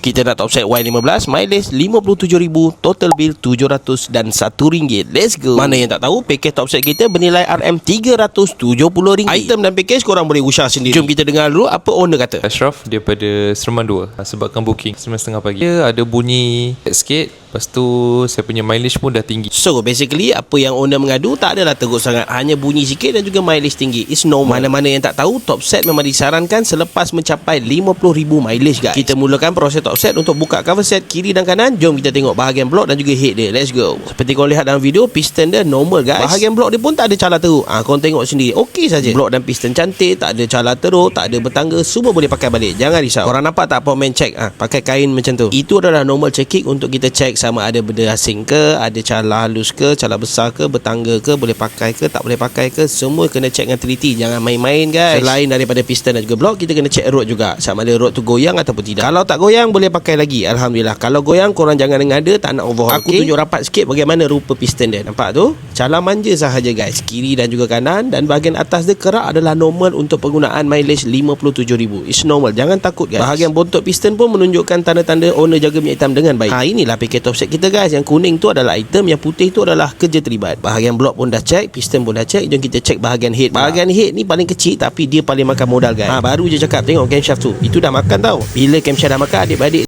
Kita nak topset Y15, mileage 57,000, total bill RM701. Let's go. Mana yang tak tahu, package topset kita bernilai RM370. Item dan package korang boleh usah sendiri. Jom kita dengar dulu apa owner kata. Ashraf daripada Seremban 2. Sebabkan booking 9.30 pagi, dia ada bunyi sikit. Lepas tu saya punya mileage pun dah tinggi. So basically apa yang owner mengadu tak adalah teruk sangat, hanya bunyi sikit dan juga mileage tinggi. It's normal. Mana-mana yang tak tahu, topset memang disarankan selepas mencapai 50,000 mileage guys. Kita mulakan proses topset untuk buka cover set kiri dan kanan. Jom kita tengok bahagian blok dan juga head dia. Let's go. Seperti korang lihat dalam video, piston dia normal guys. Bahagian blok dia pun tak ada cala teruk. Korang tengok sendiri, okey saja. Blok dan piston cantik, tak ada cala teruk, tak ada bertangga, semua boleh pakai balik. Jangan risau. Korang nampak tak Powerman check? Pakai kain macam tu. Itu adalah normal check kick untuk kita check sama ada benda asing ke, ada cala halus ke, cala besar ke, bertangga ke, boleh pakai ke, tak boleh pakai ke, semua kena check dengan teliti. Jangan main-main guys. Selain daripada piston dan juga blok, kita kena check rod juga, sama ada rod tu goyang ataupun tidak. Kalau tak goyang, boleh pakai lagi. Alhamdulillah. Kalau goyang, korang jangan ngada, tak nak overhaul. Aku tunjuk rapat sikit bagaimana rupa piston dia. Nampak tu? Cala manja sahaja guys, kiri dan juga kanan, dan bahagian atas dia kerak adalah normal untuk penggunaan mileage 57,000. It's normal. Jangan takut guys. Bahagian bontot piston pun menunjukkan tanda-tanda owner jaga minyak hitam dengan baik. Inilah package topset kita guys. Yang kuning tu adalah item, yang putih tu adalah kerja terlibat. Bahagian blok pun dah check, piston pun dah check. Jom kita check bahagian head. Bahagian head ni paling kecil tapi dia paling makan modal guys. Baru je cakap, tengok camshaft tu, itu dah makan tau. Bila camshaft dah makan, adik-beradik